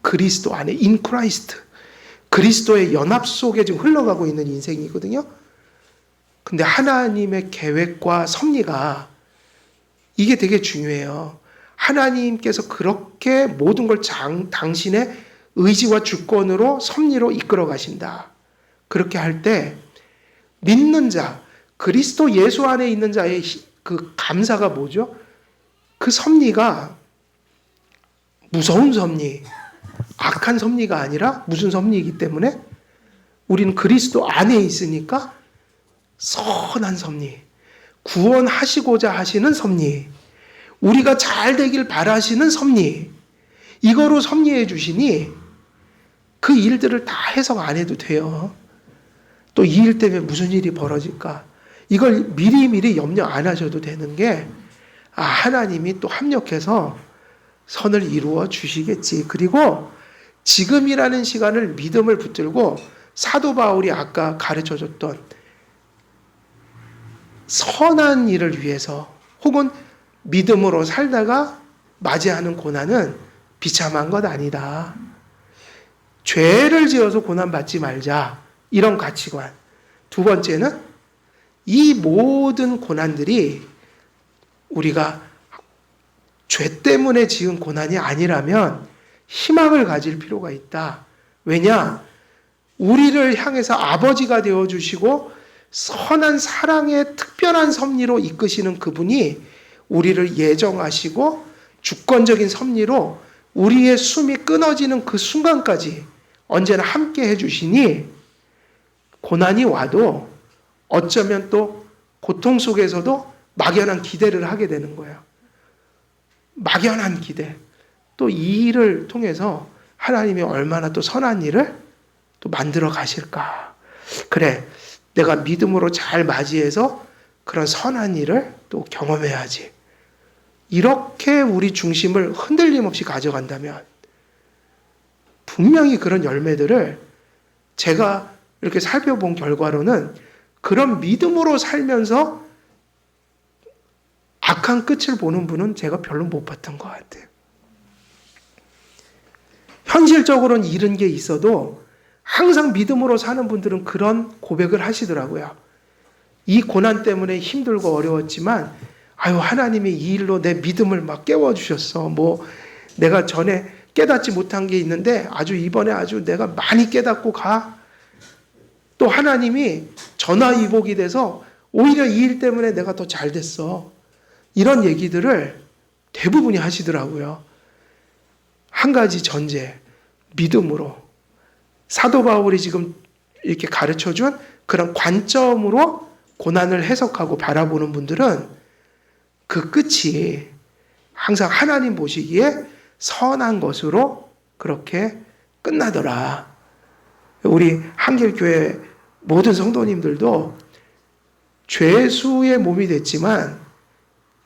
그리스도 안에, in Christ. 그리스도의 연합 속에 지금 흘러가고 있는 인생이거든요. 근데 하나님의 계획과 섭리가 이게 되게 중요해요. 하나님께서 그렇게 모든 걸 당신의 의지와 주권으로 섭리로 이끌어 가신다. 그렇게 할 때 믿는 자, 그리스도 예수 안에 있는 자의 그 감사가 뭐죠? 그 섭리가 무서운 섭리, 악한 섭리가 아니라 무슨 섭리이기 때문에 우리는 그리스도 안에 있으니까 선한 섭리, 구원하시고자 하시는 섭리, 우리가 잘 되길 바라시는 섭리, 이거로 섭리해 주시니 그 일들을 다 해석 안 해도 돼요. 또 이 일 때문에 무슨 일이 벌어질까? 이걸 미리미리 염려 안 하셔도 되는 게 하나님이 또 합력해서 선을 이루어 주시겠지. 그리고 지금이라는 시간을 믿음을 붙들고 사도 바울이 아까 가르쳐 줬던 선한 일을 위해서 혹은 믿음으로 살다가 맞이하는 고난은 비참한 것 아니다. 죄를 지어서 고난받지 말자. 이런 가치관. 두 번째는 이 모든 고난들이 우리가 죄 때문에 지은 고난이 아니라면 희망을 가질 필요가 있다. 왜냐? 우리를 향해서 아버지가 되어주시고 선한 사랑의 특별한 섭리로 이끄시는 그분이 우리를 예정하시고 주권적인 섭리로 우리의 숨이 끊어지는 그 순간까지 언제나 함께 해주시니 고난이 와도 어쩌면 또 고통 속에서도 막연한 기대를 하게 되는 거예요. 막연한 기대. 또 이 일을 통해서 하나님이 얼마나 또 선한 일을 또 만들어 가실까. 그래, 내가 믿음으로 잘 맞이해서 그런 선한 일을 또 경험해야지. 이렇게 우리 중심을 흔들림 없이 가져간다면 분명히 그런 열매들을 제가 이렇게 살펴본 결과로는 그런 믿음으로 살면서 악한 끝을 보는 분은 제가 별로 못 봤던 것 같아요. 현실적으로는 잃은 게 있어도 항상 믿음으로 사는 분들은 그런 고백을 하시더라고요. 이 고난 때문에 힘들고 어려웠지만 하나님이 이 일로 내 믿음을 막 깨워주셨어. 내가 전에 깨닫지 못한 게 있는데 이번에 내가 많이 깨닫고 가. 또 하나님이 전화위복이 돼서 오히려 이 일 때문에 내가 더 잘 됐어. 이런 얘기들을 대부분이 하시더라고요. 한 가지 전제, 믿음으로. 사도 바울이 지금 이렇게 가르쳐준 그런 관점으로 고난을 해석하고 바라보는 분들은 그 끝이 항상 하나님 보시기에 선한 것으로 그렇게 끝나더라. 우리 한길교회 모든 성도님들도 죄수의 몸이 됐지만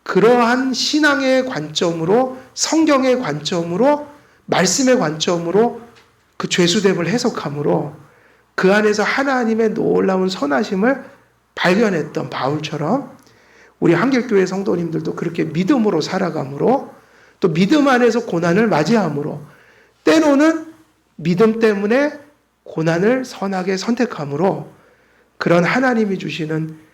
그러한 신앙의 관점으로, 성경의 관점으로, 말씀의 관점으로 그 죄수됨을 해석함으로 그 안에서 하나님의 놀라운 선하심을 발견했던 바울처럼 우리 한길교회 성도님들도 그렇게 믿음으로 살아감으로 또 믿음 안에서 고난을 맞이함으로 때로는 믿음 때문에 고난을 선하게 선택함으로 그런 하나님이 주시는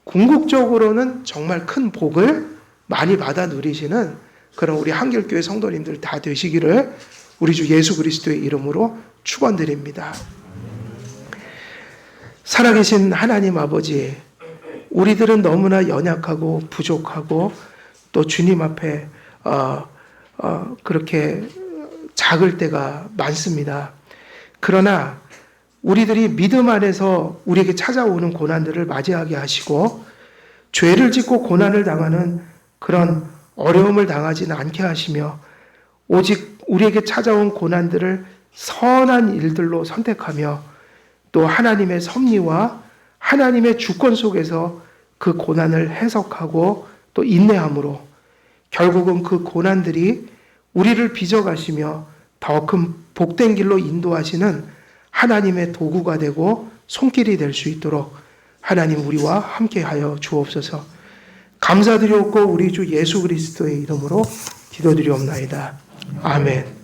궁극적으로는 정말 큰 복을 많이 받아 누리시는 그런 우리 한길교회 성도님들 다 되시기를 우리 주 예수 그리스도의 이름으로 축원드립니다. 살아계신 하나님 아버지, 우리들은 너무나 연약하고 부족하고 또 주님 앞에 그렇게 작을 때가 많습니다. 그러나 우리들이 믿음 안에서 우리에게 찾아오는 고난들을 맞이하게 하시고 죄를 짓고 고난을 당하는 그런 어려움을 당하지는 않게 하시며 오직 우리에게 찾아온 고난들을 선한 일들로 선택하며 또 하나님의 섭리와 하나님의 주권 속에서 그 고난을 해석하고 또 인내함으로 결국은 그 고난들이 우리를 빚어가시며 더 큰 복된 길로 인도하시는 하나님의 도구가 되고 손길이 될 수 있도록 하나님 우리와 함께하여 주옵소서. 감사드리옵고 우리 주 예수 그리스도의 이름으로 기도드리옵나이다. 아멘.